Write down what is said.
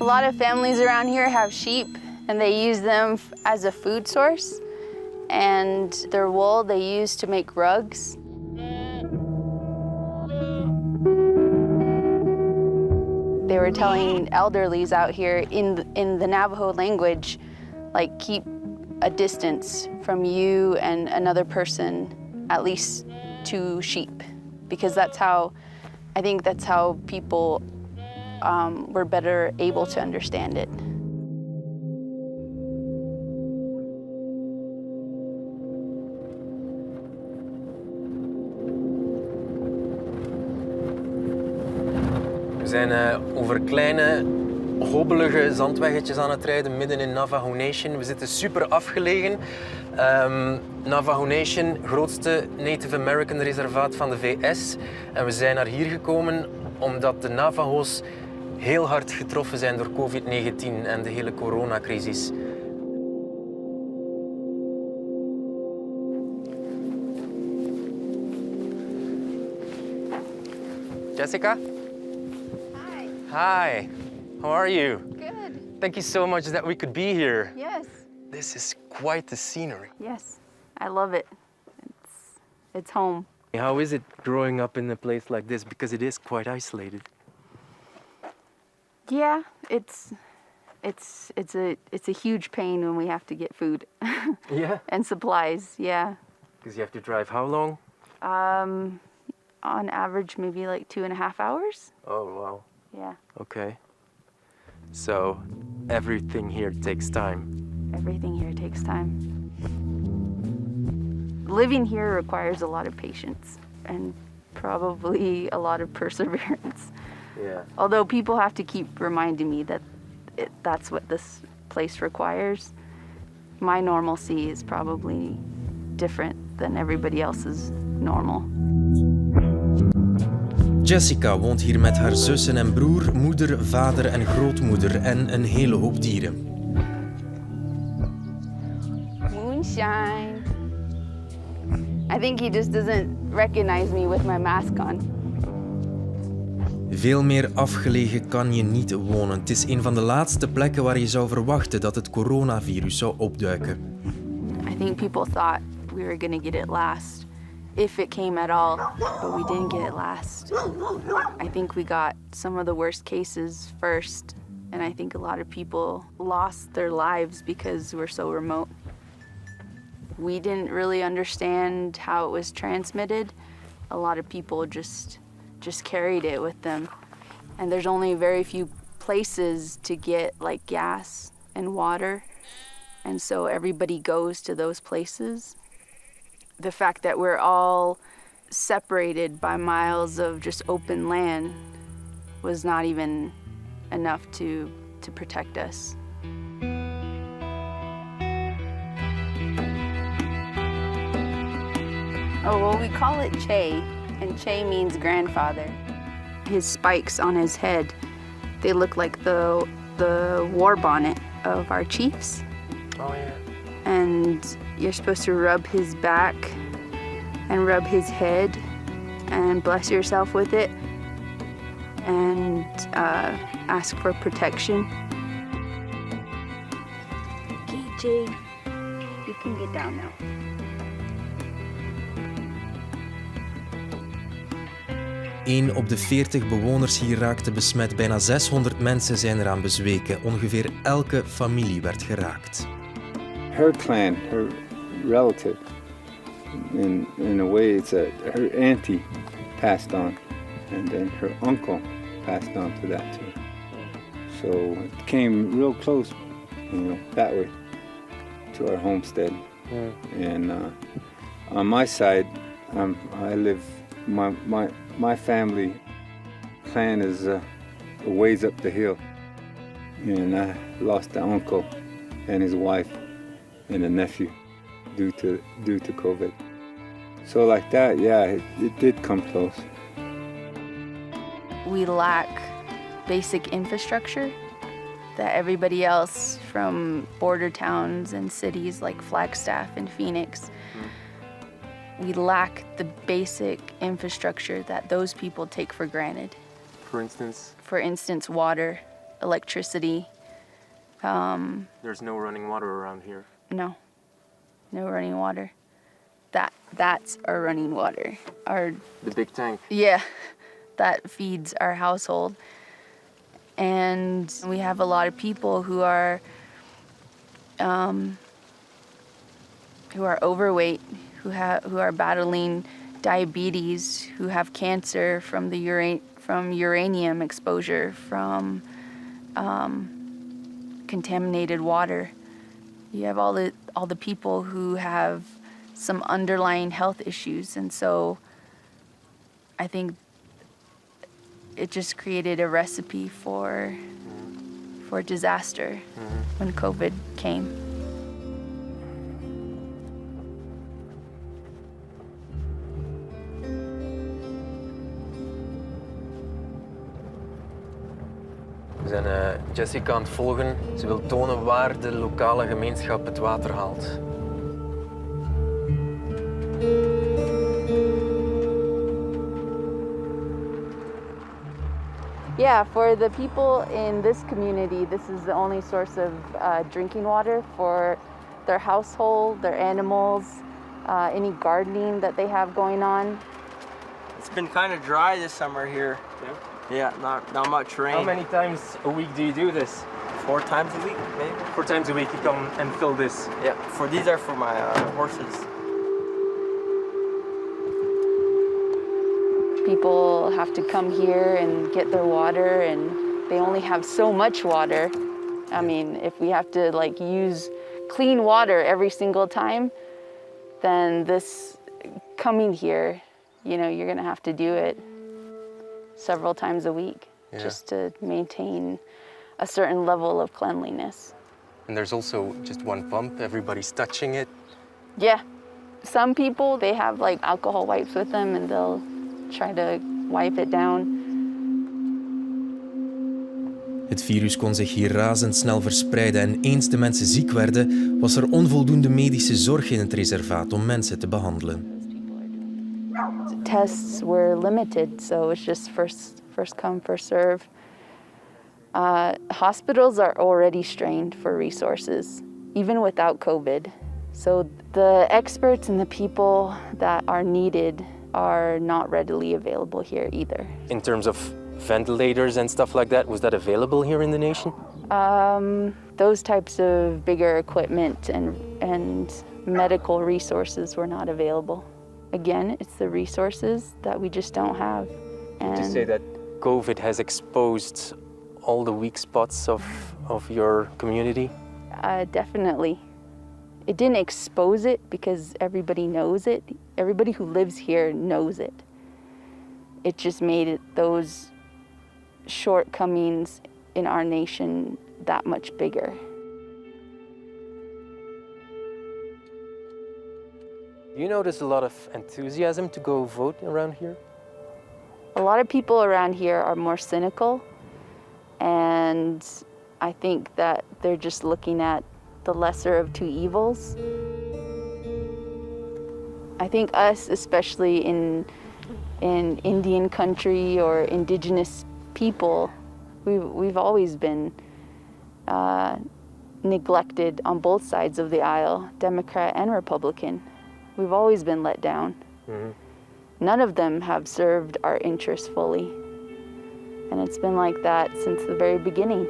A lot of families around here have sheep, and they use them as a food source. And their wool they use to make rugs. They were telling elderlies out here in the Navajo language, like, keep a distance from you and another person, at least 2 sheep, because I think that's how people were better able to understand it. We zijn over kleine, hobbelige zandweggetjes aan het rijden midden in Navajo Nation. We zitten super afgelegen. Navajo Nation, grootste Native American reservaat van de VS. En we zijn naar hier gekomen omdat de Navajo's heel hard getroffen zijn door COVID-19 en de hele coronacrisis. Jessica? Hi. Hi. How are you? Good. Thank you so much that we could be here. Yes. This is quite the scenery. Yes. I love it. It's home. How is it growing up in a place like this? Because it is quite isolated. Yeah, it's a huge pain when we have to get food. Yeah. And supplies, yeah. Because you have to drive how long? On average, maybe like 2.5 hours. Oh, wow. Yeah. Okay. So everything here takes time. Everything here takes time. Living here requires a lot of patience and probably a lot of perseverance. Yeah. Although people have to keep reminding me that that's what this place requires. My normalcy is probably different than everybody else's normal. Jessica woont hier met haar zussen en broer, moeder, vader en grootmoeder en een hele hoop dieren. Moonshine. I think he just doesn't recognize me with my mask on. Veel meer afgelegen kan je niet wonen. Het is een van de laatste plekken waar je zou verwachten dat het coronavirus zou opduiken. I think people thought we were gonna get it last, if it came at all, but we didn't get it last. I think we got some of the worst cases first, and I think a lot of people lost their lives because we're so remote. We didn't really understand how it was transmitted. A lot of people just carried it with them. And there's only very few places to get like gas and water. And so everybody goes to those places. The fact that we're all separated by miles of just open land was not even enough to protect us. Oh, well, we call it Che, and Che means grandfather. His spikes on his head, they look like the war bonnet of our chiefs. Oh, yeah. And you're supposed to rub his back and rub his head and bless yourself with it and ask for protection. Okay, Che, you can get down now. 1 op de 40 bewoners hier raakte besmet. Bijna 600 mensen zijn eraan bezweken. Ongeveer elke familie werd geraakt. Her clan, her relative, in a way it's her auntie passed on, and then her uncle passed on to that too. So it came real close, that way to our homestead. Yeah. And on my side, I live, my family clan is a ways up the hill, and I lost an uncle and his wife and a nephew due to COVID. So like that, yeah, it did come close. We lack basic infrastructure that everybody else from border towns and cities like Flagstaff and Phoenix, we lack the basic infrastructure that those people take for granted. For instance? For instance, water electricity. There's no running water around here. No running water. That's our running water. The big tank. Yeah, that feeds our household. And we have a lot of people who are overweight, who are battling diabetes, who have cancer from uranium exposure, from contaminated water. You have all the people who have some underlying health issues, and so I think it just created a recipe for disaster when COVID came. We zijn Jessica aan het volgen. Ze wil tonen waar de lokale gemeenschap het water haalt. Yeah, for the people in this community, this is the only source of drinking water for their household, their animals, any gardening that they have going on. It's been kind of dry this summer here. Yeah, not much rain. How many times a week do you do this? 4 times a week, maybe. 4 times a week you come and fill this. Yeah, these are for my horses. People have to come here and get their water, and they only have so much water. I mean, if we have to use clean water every single time, then this coming here, you're gonna have to do it several times a week just to maintain a certain level of cleanliness. And there's also just one pump, everybody's touching it. Yeah, some people, they have alcohol wipes with them and they'll try to wipe it down. Het virus kon zich hier razendsnel verspreiden en eens de mensen ziek werden, was er onvoldoende medische zorg in het reservaat om mensen te behandelen. Tests were limited, so it's just first come, first serve. Hospitals are already strained for resources, even without COVID. So the experts and the people that are needed are not readily available here either. In terms of ventilators and stuff like that, was that available here in the nation? Those types of bigger equipment and medical resources were not available. Again, it's the resources that we just don't have. And To say that COVID has exposed all the weak spots of your community? Definitely. It didn't expose it because everybody knows it. Everybody who lives here knows it. It just made those shortcomings in our nation that much bigger. Do you notice a lot of enthusiasm to go vote around here? A lot of people around here are more cynical, and I think that they're just looking at the lesser of two evils. I think us, especially in Indian country or indigenous people, we've always been neglected on both sides of the aisle, Democrat and Republican. We've always been let down. Mm-hmm. None of them have served our interests fully. And it's been like that since the very beginning.